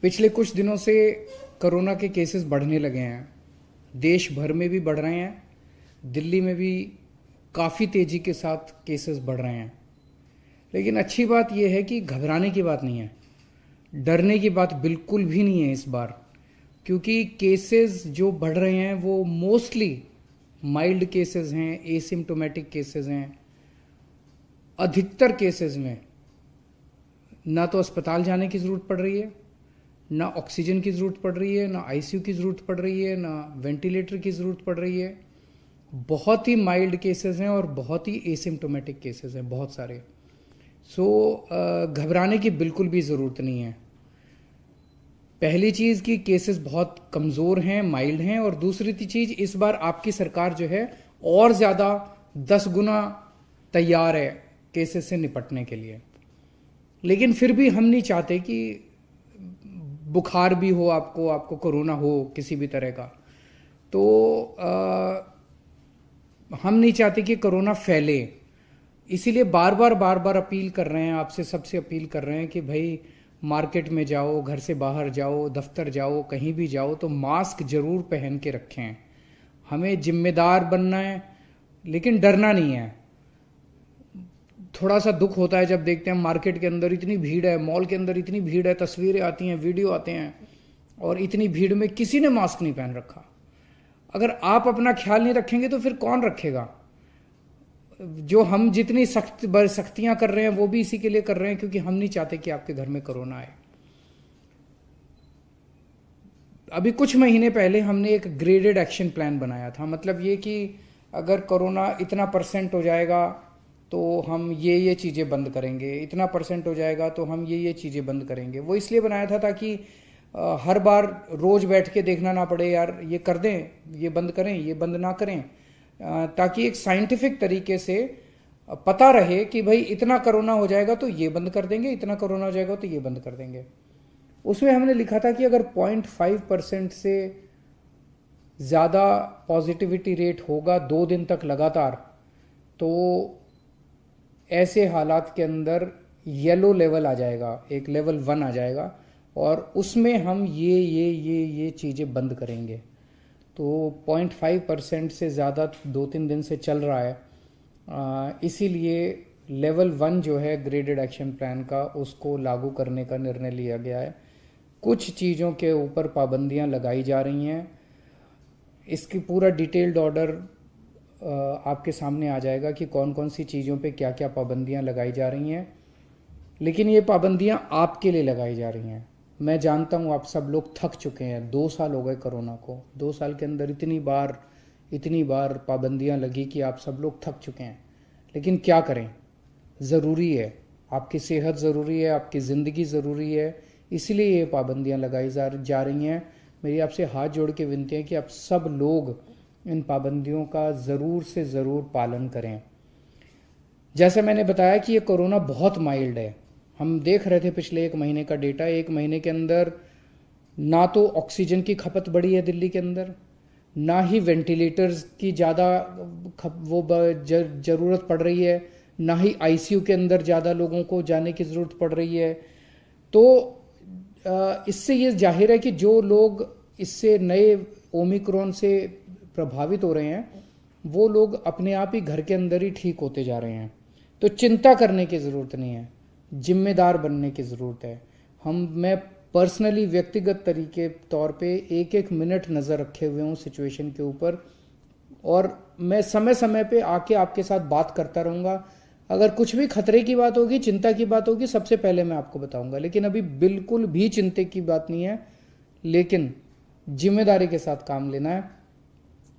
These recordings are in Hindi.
पिछले कुछ दिनों से कोरोना के केसेस बढ़ने लगे हैं। देश भर में भी बढ़ रहे हैं। दिल्ली में भी काफ़ी तेज़ी के साथ केसेस बढ़ रहे हैं। लेकिन अच्छी बात यह है कि घबराने की बात नहीं है, डरने की बात बिल्कुल भी नहीं है इस बार। क्योंकि केसेस जो बढ़ रहे हैं वो मोस्टली माइल्ड केसेस हैं, एसिम्टोमेटिक केसेस हैं। अधिकतर केसेस में ना तो अस्पताल जाने की ज़रूरत पड़ रही है, ना ऑक्सीजन की ज़रूरत पड़ रही है, ना आईसीयू की ज़रूरत पड़ रही है, ना वेंटिलेटर की ज़रूरत पड़ रही है। बहुत ही माइल्ड केसेस हैं और बहुत ही एसिम्टोमेटिक केसेस हैं, बहुत सारे। घबराने की बिल्कुल भी ज़रूरत नहीं है। पहली चीज़ कि केसेस बहुत कमज़ोर हैं, माइल्ड हैं, और दूसरी चीज़ इस बार आपकी सरकार जो है और ज़्यादा 10 गुना तैयार है केसेस से निपटने के लिए। लेकिन फिर भी हम नहीं चाहते कि बुखार भी हो, आपको कोरोना हो किसी भी तरह का, तो हम नहीं चाहते कि कोरोना फैले। इसीलिए बार बार अपील कर रहे हैं, आपसे सबसे अपील कर रहे हैं कि भाई मार्केट में जाओ, घर से बाहर जाओ, दफ्तर जाओ, कहीं भी जाओ तो मास्क जरूर पहन के रखें। हमें जिम्मेदार बनना है, लेकिन डरना नहीं है। थोड़ा सा दुख होता है जब देखते हैं मार्केट के अंदर इतनी भीड़ है, मॉल के अंदर इतनी भीड़ है, तस्वीरें आती हैं, वीडियो आते हैं, और इतनी भीड़ में किसी ने मास्क नहीं पहन रखा। अगर आप अपना ख्याल नहीं रखेंगे तो फिर कौन रखेगा? जो हम जितनी सख्तियां कर रहे हैं वो भी इसी के लिए कर रहे हैं, क्योंकि हम नहीं चाहते कि आपके घर में कोरोना आए। अभी कुछ महीने पहले हमने एक ग्रेडेड एक्शन प्लान बनाया था। मतलब ये कि अगर कोरोना इतना % हो जाएगा तो हम ये चीज़ें बंद करेंगे, इतना % हो जाएगा तो हम ये चीज़ें बंद करेंगे। वो इसलिए बनाया था ताकि हर बार रोज बैठ के देखना ना पड़े, यार ये कर दें, ये बंद करें, ये बंद ना करें, ताकि एक साइंटिफिक तरीके से पता रहे कि भाई इतना कोरोना हो जाएगा तो ये बंद कर देंगे, इतना कोरोना हो जाएगा तो ये बंद कर देंगे। उसमें हमने लिखा था कि अगर 0.5% से ज़्यादा पॉजिटिविटी रेट होगा 2 दिन तक लगातार, तो ऐसे हालात के अंदर येलो लेवल आ जाएगा, एक लेवल 1 आ जाएगा, और उसमें हम ये चीज़ें बंद करेंगे। तो 0.5% से ज़्यादा 2-3 दिन से चल रहा है, इसीलिए लेवल 1 जो है ग्रेडेड एक्शन प्लान का, उसको लागू करने का निर्णय लिया गया है। कुछ चीज़ों के ऊपर पाबंदियां लगाई जा रही हैं। इसकी पूरा डिटेल्ड ऑर्डर आपके सामने आ जाएगा कि कौन कौन सी चीज़ों पे क्या क्या पाबंदियां लगाई जा रही हैं। लेकिन ये पाबंदियां आपके लिए लगाई जा रही हैं। मैं जानता हूँ आप सब लोग थक चुके हैं। 2 साल हो गए कोरोना को, 2 साल के अंदर इतनी बार पाबंदियां लगी कि आप सब लोग थक चुके हैं। लेकिन क्या करें, ज़रूरी है, आपकी सेहत ज़रूरी है, आपकी ज़िंदगी ज़रूरी है, इसलिए ये पाबंदियां लगाई जा रही हैं। मेरी आपसे हाथ जोड़ के विनती है कि आप सब लोग इन पाबंदियों का ज़रूर से ज़रूर पालन करें। जैसे मैंने बताया कि ये कोरोना बहुत माइल्ड है। हम देख रहे थे पिछले 1 महीने का डेटा। 1 महीने के अंदर ना तो ऑक्सीजन की खपत बढ़ी है दिल्ली के अंदर, ना ही वेंटिलेटर्स की ज़्यादा ज़रूरत पड़ रही है, ना ही आईसीयू के अंदर ज़्यादा लोगों को जाने की ज़रूरत पड़ रही है। तो इससे ये जाहिर है कि जो लोग इससे नए ओमिक्रॉन से प्रभावित हो रहे हैं वो लोग अपने आप ही घर के अंदर ही ठीक होते जा रहे हैं। तो चिंता करने की ज़रूरत नहीं है, जिम्मेदार बनने की ज़रूरत है। मैं पर्सनली व्यक्तिगत तरीके तौर पे 1-1 मिनट नज़र रखे हुए हूँ सिचुएशन के ऊपर, और मैं समय समय पे आके आपके साथ बात करता रहूँगा। अगर कुछ भी खतरे की बात होगी, चिंता की बात होगी, सबसे पहले मैं आपको बताऊंगा। लेकिन अभी बिल्कुल भी चिंता की बात नहीं है, लेकिन जिम्मेदारी के साथ काम लेना है।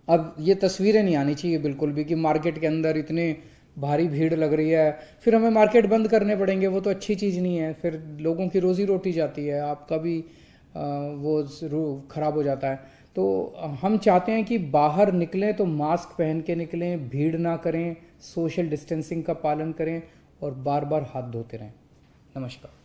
अब ये तस्वीरें नहीं आनी चाहिए बिल्कुल भी कि मार्केट के अंदर इतने भारी भीड़ लग रही है, फिर हमें मार्केट बंद करने पड़ेंगे। वो तो अच्छी चीज़ नहीं है, फिर लोगों की रोज़ी रोटी जाती है, आपका भी वो खराब हो जाता है। तो हम चाहते हैं कि बाहर निकलें तो मास्क पहन के निकलें, भीड़ ना करें, सोशल डिस्टेंसिंग का पालन करें, और बार बार हाथ धोते रहें। नमस्कार।